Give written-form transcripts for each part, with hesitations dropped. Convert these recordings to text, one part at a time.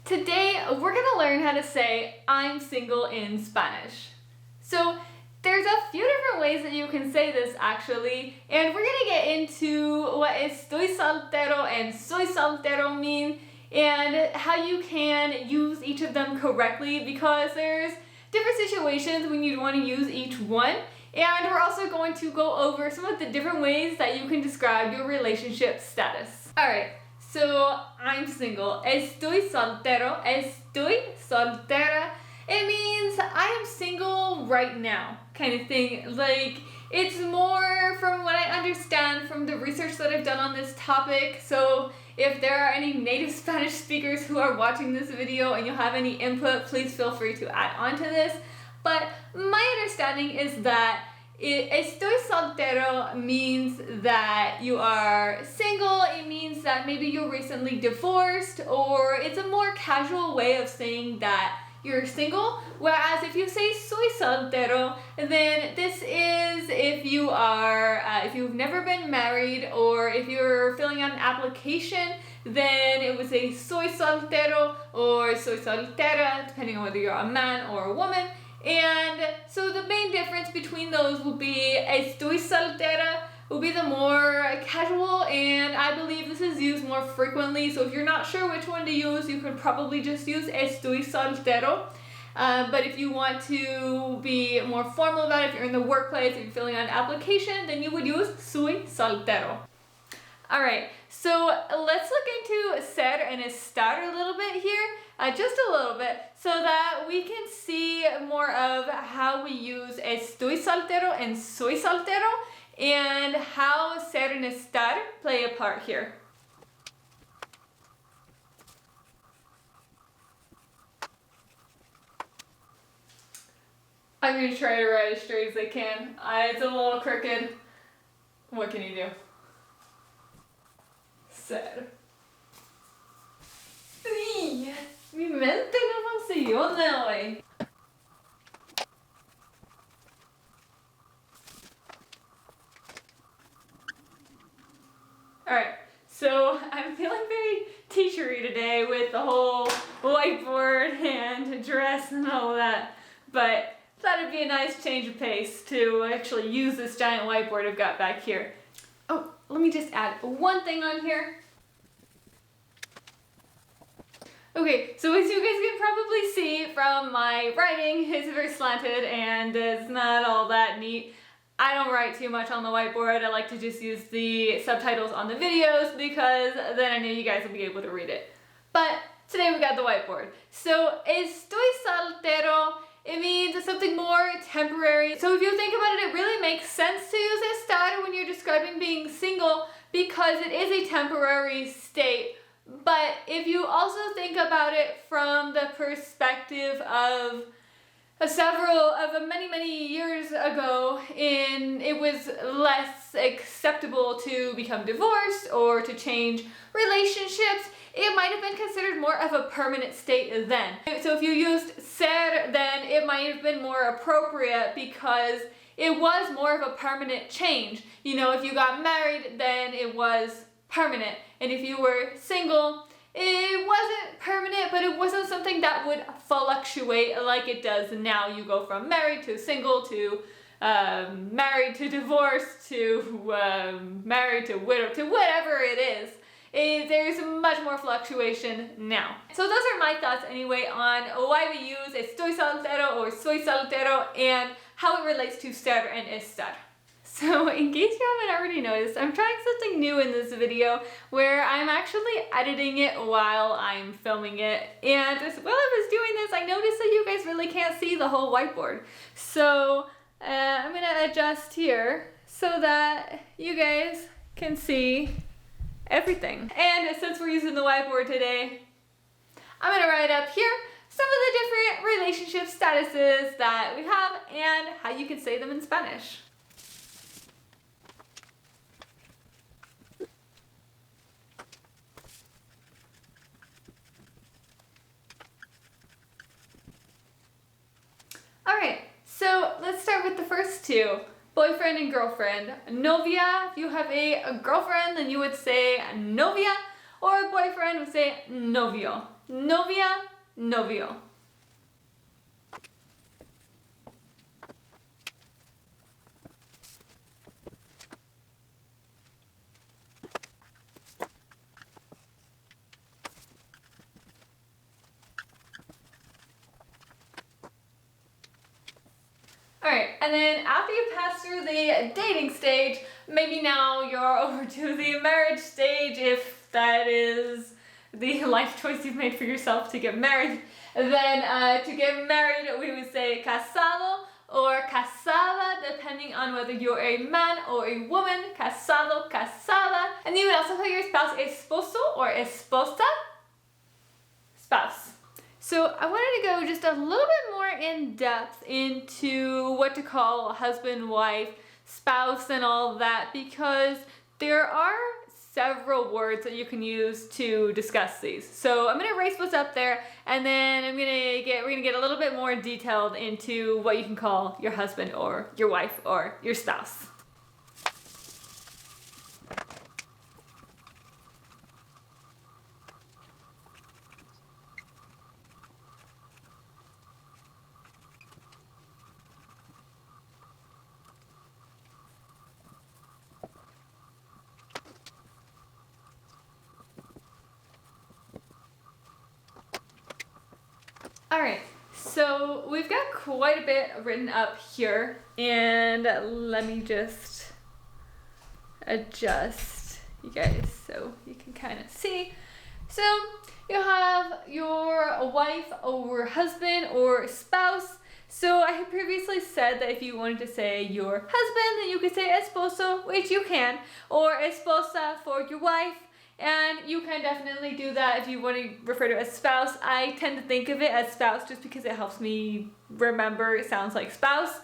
Today, we're gonna learn how to say I'm single in Spanish. So, there's a few different ways that you can say this actually, and we're gonna get into what Estoy Soltero and Soy Soltero mean, and how you can use each of them correctly, because there's different situations when you'd want to use each one. And we're also going to go over some of the different ways that you can describe your relationship status. Alright, so I'm single. Estoy soltero. Estoy soltera. It means I am single right now, kind of thing. Like, it's more from what I understand from the research that I've done on this topic. So if there are any native Spanish speakers who are watching this video and you have any input, please feel free to add on to this. But my understanding is that Estoy soltero means that you are single. It means that maybe you're recently divorced, or it's a more casual way of saying that you're single. Whereas if you say soy soltero, then this is if you are, if you've never been married, or if you're filling out an application, then it would say soy soltero or soy soltera, depending on whether you're a man or a woman. And so the main difference between those will be estoy soltera will be the more casual, and I believe this is used more frequently. So if you're not sure which one to use, you could probably just use estoy soltero. But if you want to be more formal about it, if you're in the workplace, if you're filling out an application, then you would use soy soltero. Alright, so let's look into ser and estar a little bit here, just a little bit, so that we can see more of how we use estoy soltero and soy soltero, and how ser and estar play a part here. I'm going to try to write as straight as I can. It's a little crooked. What can you do? Ser. ¡Uy! Mi mente no funciona hoy. Alright, so I'm feeling very teachery today with the whole whiteboard and dress and all that, but thought it'd be a nice change of pace to actually use this giant whiteboard I've got back here. Oh, let me just add one thing on here. Okay, so as you guys can probably see from my writing, it's very slanted and it's not all that neat. I don't write too much on the whiteboard. I like to just use the subtitles on the videos because then I know you guys will be able to read it. But today we got the whiteboard. So, estoy soltero, it means something more temporary. So if you think about it, it really makes sense to use estar when you're describing being single because it is a temporary state. But if you also think about it from the perspective of many years ago, it was less acceptable to become divorced or to change relationships, it might have been considered more of a permanent state then. So if you used ser, then it might have been more appropriate because it was more of a permanent change. You know, if you got married, then it was permanent. And if you were single, it wasn't permanent, but it wasn't something that would fluctuate like it does now. You go from married to single to married to divorced to married to widow to whatever it is. There's much more fluctuation now. So those are my thoughts anyway on why we use estoy soltero or soy soltero and how it relates to ser and estar. So in case you haven't already noticed, I'm trying something new in this video where I'm actually editing it while I'm filming it. And while I was doing this, I noticed that you guys really can't see the whole whiteboard. So I'm going to adjust here so that you guys can see everything. And since we're using the whiteboard today, I'm going to write up here some of the different relationship statuses that we have and how you can say them in Spanish. Alright, so let's start with the first two. Boyfriend and girlfriend. Novia, if you have a girlfriend, then you would say novia, or a boyfriend would say novio. novia, novio. Alright, and then after you pass through the dating stage, maybe now you're over to the marriage stage, if that is the life choice you've made for yourself to get married. Then to get married, we would say casado or casada, depending on whether you're a man or a woman. Casado, casada. And you would also call your spouse esposo or esposa, spouse. So I wanted to go just a little bit more in depth into what to call husband, wife, spouse, and all of that, because there are several words that you can use to discuss these. So I'm gonna erase what's up there, and then we're gonna get a little bit more detailed into what you can call your husband or your wife or your spouse. Alright, so we've got quite a bit written up here, and let me just adjust you guys so you can kind of see. So you have your wife or husband or spouse. So I had previously said that if you wanted to say your husband, then you could say esposo, which you can, or esposa for your wife. And you can definitely do that if you want to refer to it as spouse. I tend to think of it as spouse just because it helps me remember it sounds like spouse.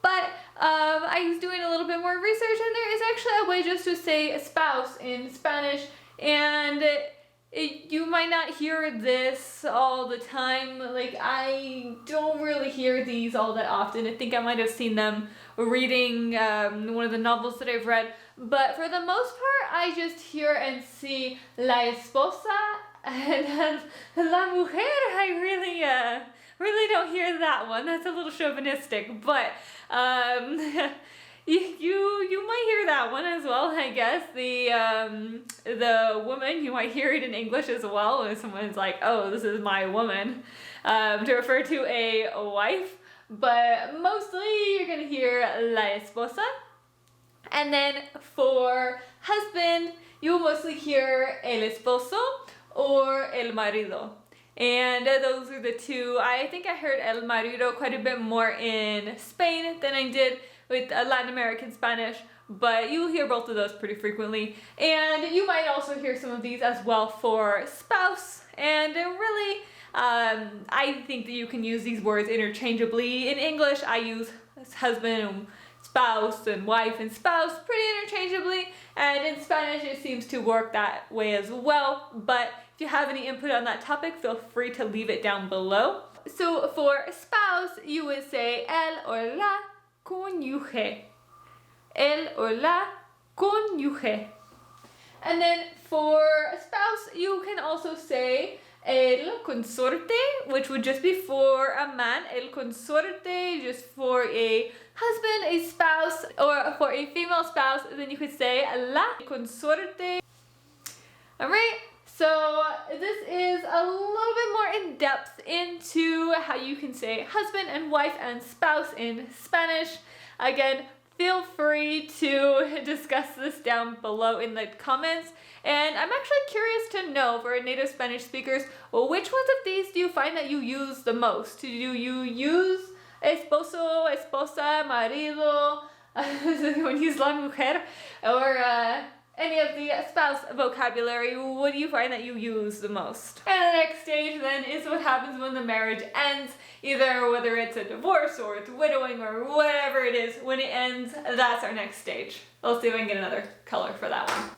But I was doing a little bit more research, and there is actually a way just to say a spouse in Spanish, and you might not hear this all the time. Like, I don't really hear these all that often. I think I might have seen them reading one of the novels that I've read. But for the most part, I just hear and see la esposa and la mujer. I really don't hear that one. That's a little chauvinistic, but you might hear that one as well, I guess. The woman, you might hear it in English as well when someone's like, oh, this is my woman, to refer to a wife. But mostly you're gonna hear la esposa. And then for husband, you'll mostly hear el esposo or el marido. And those are the two. I think I heard el marido quite a bit more in Spain than I did with Latin American Spanish, but you'll hear both of those pretty frequently. And you might also hear some of these as well for spouse. And really, I think that you can use these words interchangeably. In English, I use husband and spouse and wife and spouse pretty interchangeably, and in Spanish it seems to work that way as well. But if you have any input on that topic, feel free to leave it down below. So for spouse, you would say el or la cónyuge. El or la cónyuge. And then for spouse, you can also say el consorte, which would just be for a man. El consorte, just for a husband, a spouse, or for a female spouse, then you could say la consorte. Alright, so this is a little bit more in depth into how you can say husband and wife and spouse in Spanish. Again, feel free to discuss this down below in the comments. And I'm actually curious to know, for native Spanish speakers, well, which ones of these do you find that you use the most? Do you use esposo, esposa, marido, when you use la mujer, or any of the spouse vocabulary? What do you find that you use the most? And the next stage then is what happens when the marriage ends, either whether it's a divorce or it's widowing or whatever it is. When it ends, that's our next stage. Let's see if I can get another color for that one.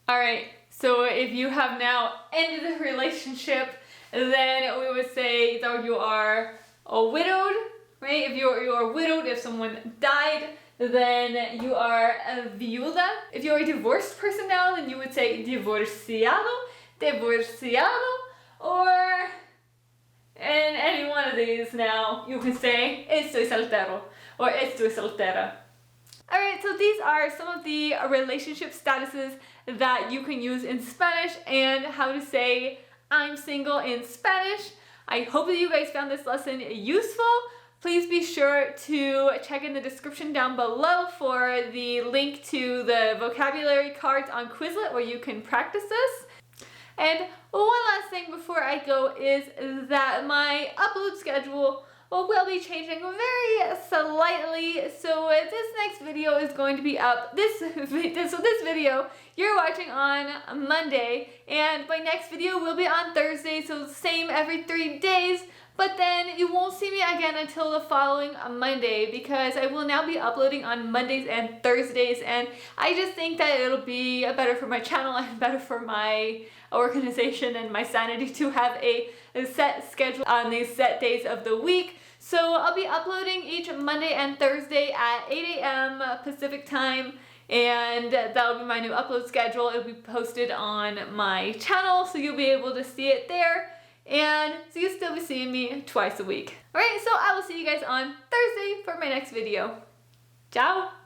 Alright, So if you have now ended the relationship, then we would say that you are widowed, right? If you are widowed, if someone died, then you are a viuda. If you're a divorced person now, then you would say divorciado, divorciado, or in any one of these now, you can say estoy soltero or estoy soltera. Alright, so these are some of the relationship statuses that you can use in Spanish and how to say I'm single in Spanish. I hope that you guys found this lesson useful. Please be sure to check in the description down below for the link to the vocabulary cards on Quizlet where you can practice this. And one last thing before I go is that my upload schedule will be changing very slightly. So this next video is going to be up this video you're watching on Monday, and my next video will be on Thursday, so same every 3 days. But then you won't see me again until the following Monday, because I will now be uploading on Mondays and Thursdays, and I just think that it'll be better for my channel and better for my organization and my sanity to have a set schedule on these set days of the week. So I'll be uploading each Monday and Thursday at 8 a.m. Pacific time, and that'll be my new upload schedule. It'll be posted on my channel, so you'll be able to see it there. And so you'll still be seeing me twice a week. Alright, so I will see you guys on Thursday for my next video. Ciao!